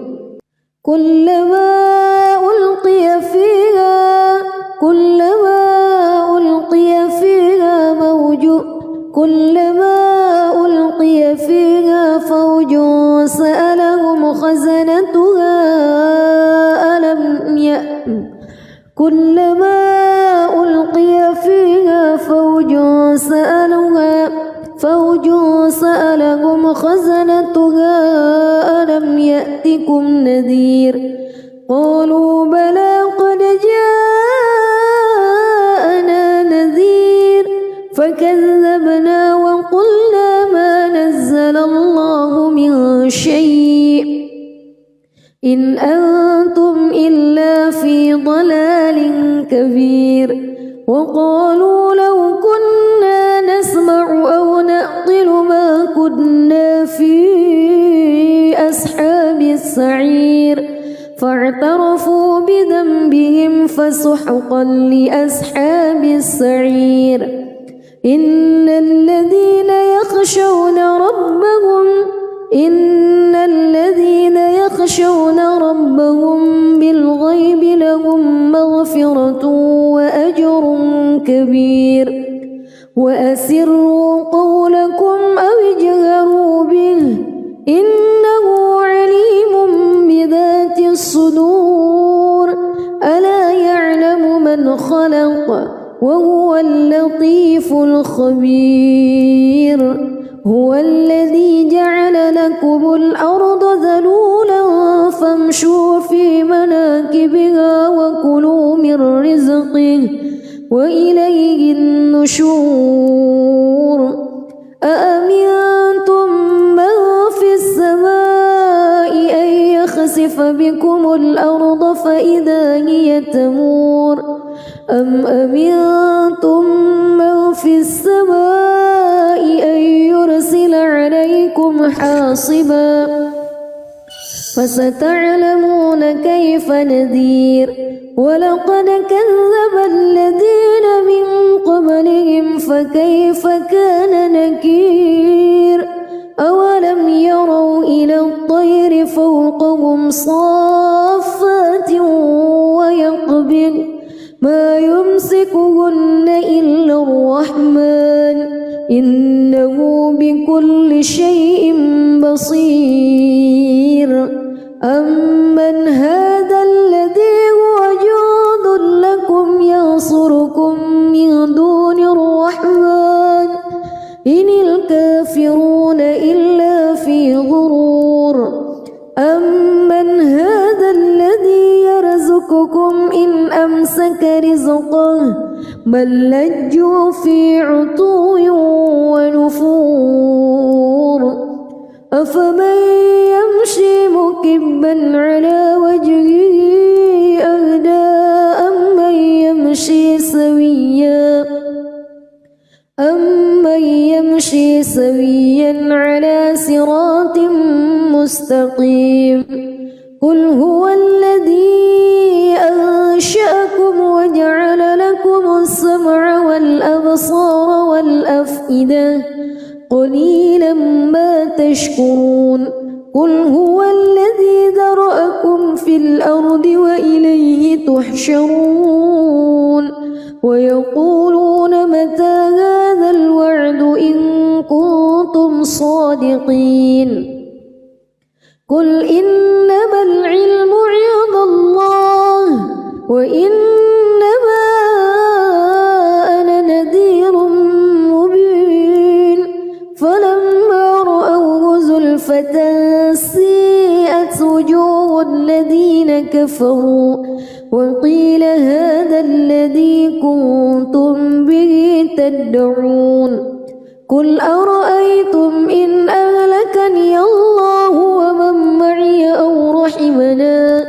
كلما ألقي فيها فوج سألهم خزنتها ألم يأتكم نذير قالوا بلى قد جاءنا نذير فكذبنا وقلنا ما نزل الله من شيء إن أنتم إلا في ضلال كبير وقالوا لو كنا نسمع أو نعقل ما كنا في أصحاب السعير فاعترفوا بذنبهم فسحقا لأصحاب السعير إن الذين يخشون ربهم بالغيب لهم مغفرة وأجر كبير وأسروا قولكم أو اجهروا به إنه عليم بذات الصدور ألا يعلم من خلق وهو اللطيف الخبير هو الذي جعل لكم الأرض ذلولا فامشوا في مناكبها وكلوا من رزقه وإليه النشور أأمنتم من في السماء أن يخسف بكم الأرض فإذا هي تمور أم أمنتم من في السماء أن يرسل عليكم حاصبا فستعلمون كيف نذير ولقد كذب الذين من قبلهم فكيف كان نكير أولم يروا إلى الطير فوقهم صافات ويقبض ما يمسكهن إلا الرحمن إنه بكل شيء بصير أمن هذا الذي هو جند لكم ينصركم من دون الرحمن إن الكافرون إلا في غرور أمن هذا الذي يرزقكم إن أمسك رزقه بل لجوا في عتو ونفور أفمن يمشي مكبا على وجهه أهدى أمن يمشي سويا على صراط مستقيم قل هو الذي أنشأكم وجعل لكم السمع والأبصار والأفئدة قليلا ما تشكرون قل هو الذي ذرأكم في الأرض وإليه تحشرون ويقولون متى هذا الوعد إن كنتم صادقين قل إنما العلم عند الله وإنما أنا نذير كفروا وقيل هذا الذي كنتم به تدعون قل أرأيتم إن أهلكني الله ومن معي أو رحمنا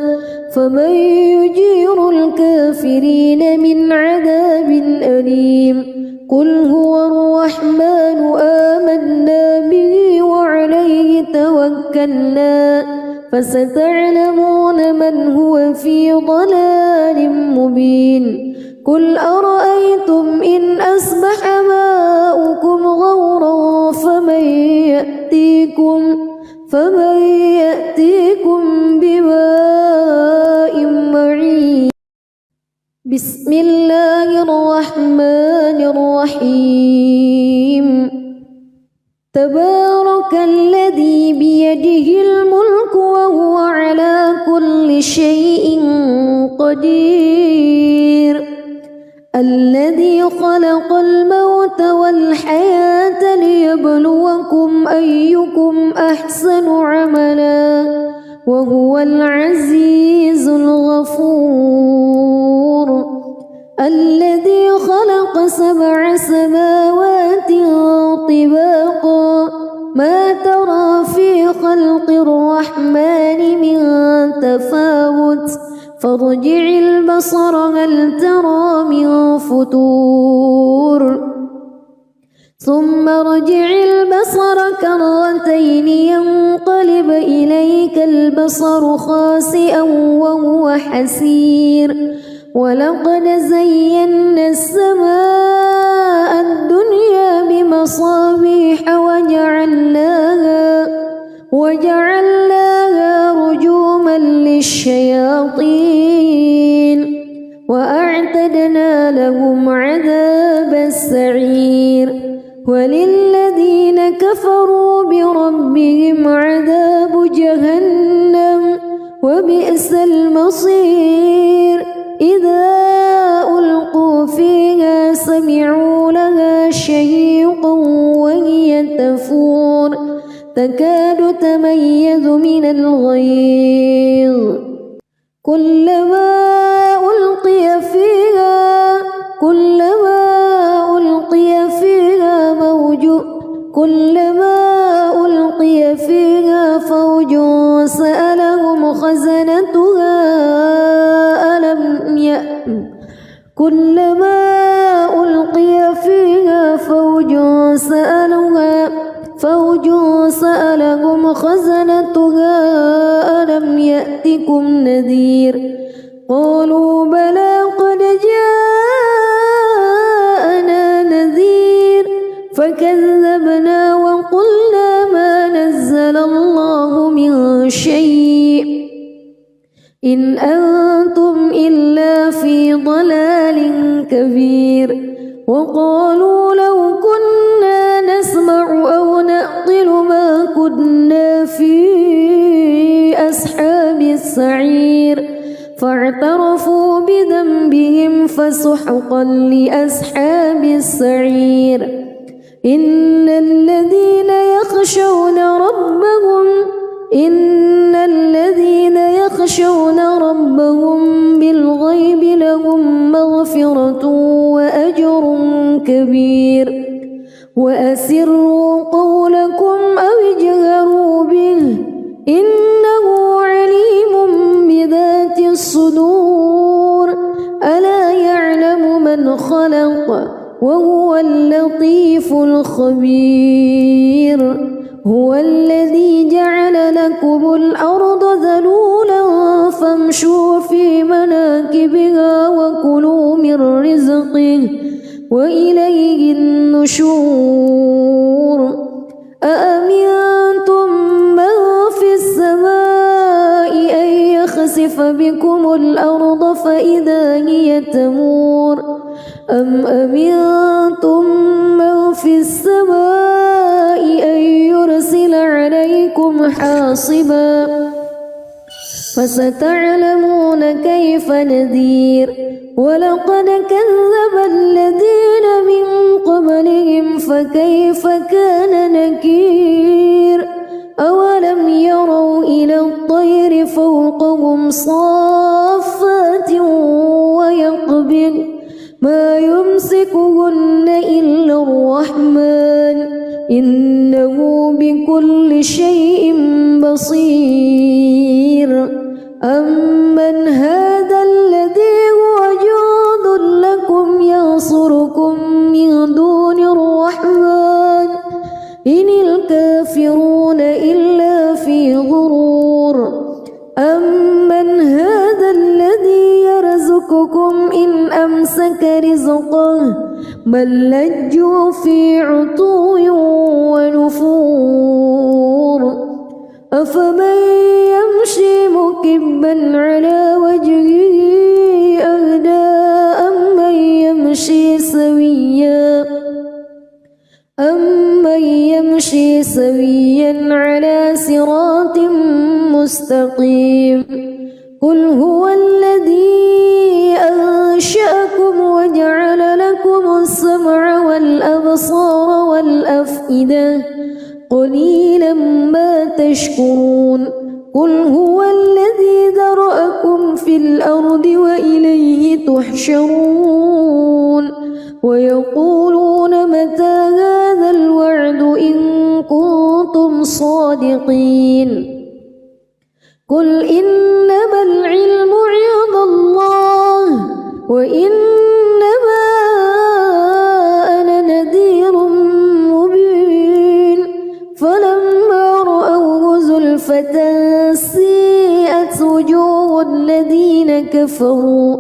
فمن يجير الكافرين من عذاب أليم قل هو الرحمن آمنا به وعليه توكلنا فستعلمون من هو في ضلال مبين قل أرأيتم إن أصبح ماؤكم غورا فمن يأتيكم بماء معين بسم الله الرحمن الرحيم تبارك الذي بيده الملك وهو على كل شيء قدير الذي خلق الموت والحياة ليبلوكم أيكم أحسن عملا وهو العزيز الغفور الذي خلق 7 سماوات طباقا ما ترى في خلق الرحمن من تفاوت فارجع البصر هل ترى من فتور ثم ارجع البصر كرتين ينقلب إليك البصر خاسئا وهو حسير ولقد زينا السماء الدنيا بمصابيح وجعلناها رجوما للشياطين وأعتدنا لهم عذاب السعير وللذين كفروا بربهم عذاب جهنم وبئس المصير إذا ألقوا فيها سمعوا لها شهيقا وهي تفور تكاد تميز من الغيظ كلما ألقي فيها فوج سألهم خزنتها كلما ألقي فيها فوج سألهم خزنتها ألم يأتكم نذير قالوا بلى قد جاءنا نذير فكذبنا وقلنا ما نزل الله من شيء إن أنتم إلا في ضلال كبير وقالوا لو كنا نسمع أو نعقل ما كنا في أصحاب السعير فاعترفوا بذنبهم فسحقا لأصحاب السعير إن الذين يخشون ربهم بالغيب لهم مغفرة وأجر كبير وأسروا قولكم أو اجهروا به إنه عليم بذات الصدور ألا يعلم من خلق وهو اللطيف الخبير هو الذي جعل لكم الأرض ذلولا فامشوا في مناكبها وكلوا من رزقه وإليه النشور أأمنتم من في السماء أن يخسف بكم الأرض فإذا هي تمور أم أمنتم من في السماء أن يرسل عليكم حاصبا فستعلمون كيف نذير ولقد كذب الذين من قبلهم فكيف كان نكير أولم يروا إلى الطير فوقهم صافات ويقبض ما يمسكهن إلا الرحمن إنه بكل شيء بصير أمن هذا الذي هو جند لكم ينصركم من دون الرحمن إن الكافرون إلا في غرور أمن هذا الذي يرزقكم إن أمسك رزقه بل لجوا في عتو ونفور أفمن يمشي مكبا على وجهه أهدى أمن يمشي سويا على صراط مستقيم قل هو الذي أنشأكم وجعل لكم السمع والأبصار والأفئدة قليلا ما تشكرون قل هو الذي ذرأكم في الأرض وإليه تحشرون ويقولون متى هذا الوعد إن كنتم صادقين قل إنما العلم عند الله وإنما أنا نذير مبين فلما رأوه زلفة سيئت وجوه الذين كفروا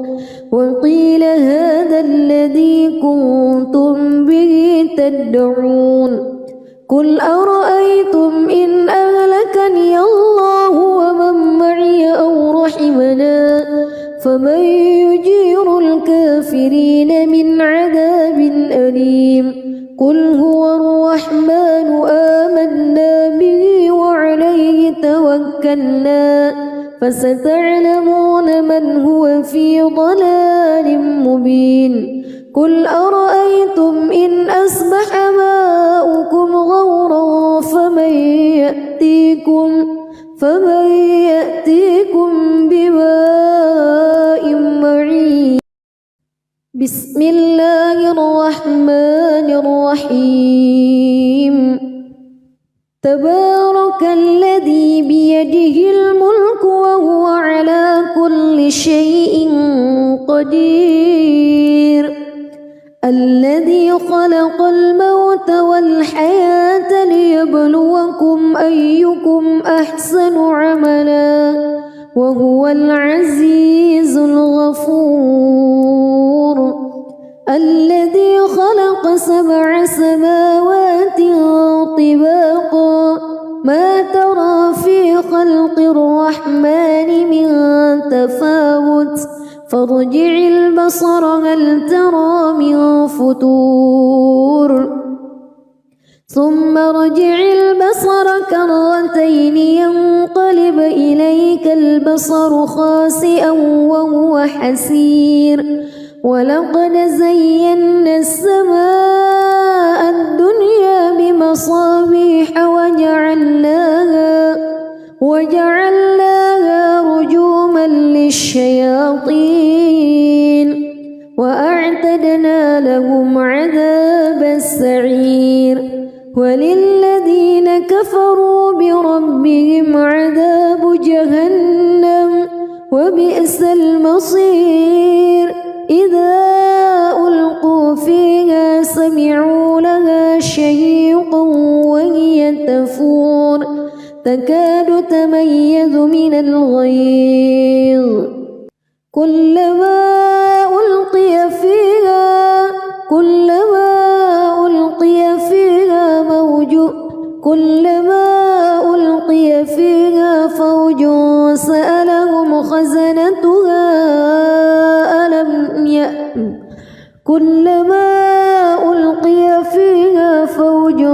وقيل هذا الذي كنتم به تدعون قل أرأيتم إن أهلكني الله ومن معي أو رحمنا فمن يجير الكافرين من عذاب أليم قل هو الرحمن آمنا به وعليه توكلنا فستعلمون من هو في ضلال مبين قل أرأيتم إن أصبح ماؤكم غورا فمن يأتيكم بماء معين بسم الله الرحمن الرحيم تبارك الذي بيده الملك وهو على كل شيء قدير الذي خلق الموت والحياة ليبلوكم أيكم أحسن عملا وهو العزيز الغفور الذي خلق 7 سماوات طباقا ما ترى في خلق الرحمن من تفاوت فارجع البصر هل ترى من فتور ثم ارجع البصر كرتين ينقلب إليك البصر خاسئا وهو حسير ولقد زينا السماء الدنيا بمصابيح وجعلناها رجوما للشياطين وأعتدنا لهم عذاب السعير وللذين كفروا بربهم عذاب جهنم وبئس المصير إذا ألقوا فيها سمعوا لها شهيقا وهي تفور تكاد تميز من الغيظ كلما ألقي فيها فوج سألهم خزنتها كلما ألقي فيها فوج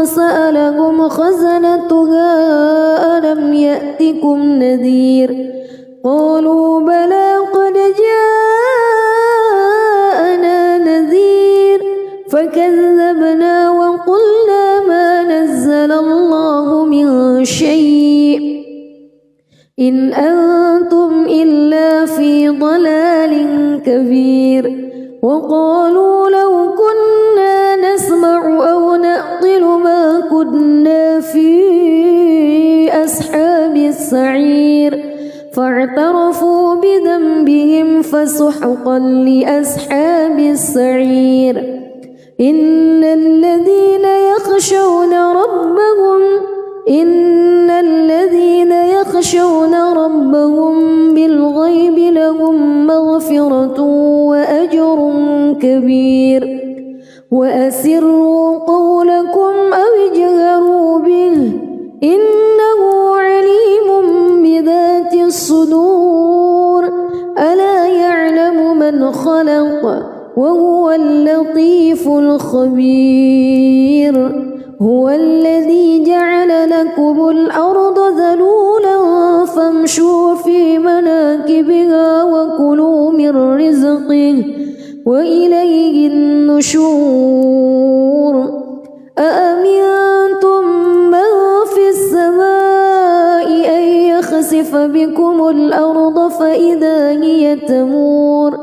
سألهم خزنتها ألم يأتكم نذير قالوا بلى قد جاءنا نذير فكذبنا وقلنا ما نزل الله من شيء إن أنتم إلا في ضلال كبير وقالوا لو كنا نسمع أو نعقل ما كنا في أصحاب السعير فاعترفوا بذنبهم فسحقا لأصحاب السعير إن الذين يخشون ربهم بالغيب لهم مغفرة وأجر كبير وأسروا قولكم أو اجهروا به إنه عليم بذات الصدور ألا يعلم من خلق وهو اللطيف الخبير هو الذي جعل لكم الأرض ذلولا فامشوا في مناكبها وكلوا من رزقه وإليه النشور أأمنتم من في السماء أن يخسف بكم الأرض فإذا هي تمور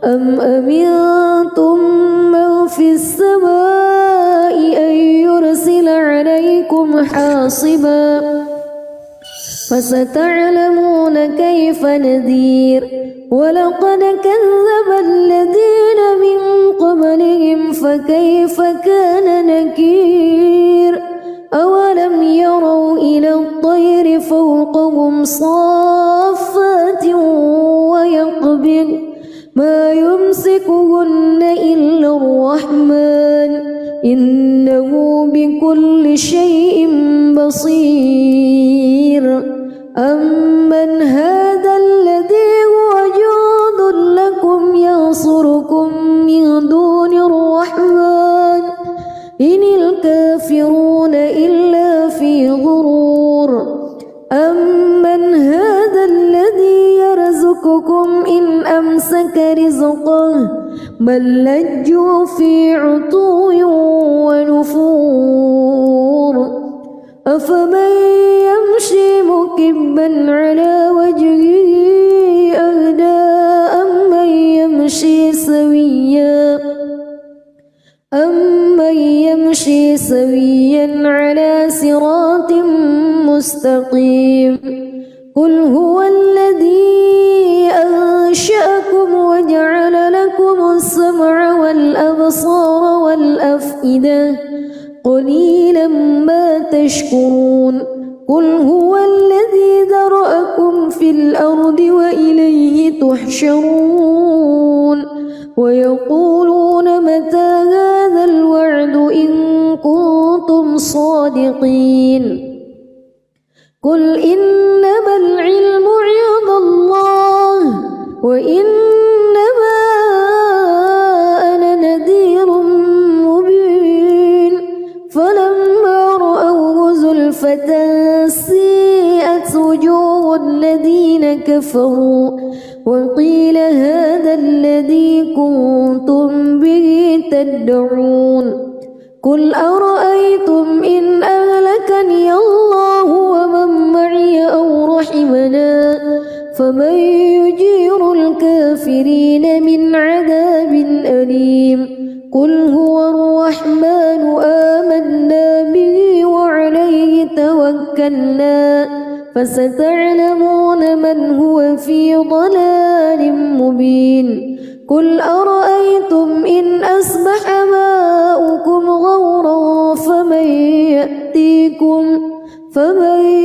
أم أمنتم من في السماء أن يرسل عليكم حاصبا فستعلمون كيف نذير ولقد كذب الذين من قبلهم فكيف كان نكير أولم يروا إلى الطير فوقهم صافات ويقبض ما يمسكهن إلا الرحمن إنه بكل شيء بصير أمن هذا الذي هو جند لكم ينصركم من دون الرحمن إن الكافرون إلا في غرور أمن هذا الذي يرزقكم إن أمسك رزقه بل لجوا في عتو ونفور أفمن يمشي مكبا على وجهه أهدى أمن يمشي سويا على صراط مستقيم قل هو الذي أنشأكم وجعل لكم السمع والأبصار والأفئدة قليلا ما تشكرون قل هو الذي ذرأكم في الأرض وإليه تحشرون ويقولون متى هذا الوعد إن كنتم صادقين قل إنما العلم عند الله وإنما أنا نذير مبين فلما رأوه زلفة سيئت وجوه الذين كفروا وقيل هذا الذي كنتم به تدعون قل أرأيتم إن أهلكني الله ومن معي أو رحمنا فمن يجير الكافرين من عذاب أليم قل هو الرحمن آمنا به وعليه توكلنا فستعلمون من هو في ضلال مبين قل أرأيتم إن أصبح ماؤكم غورا فمن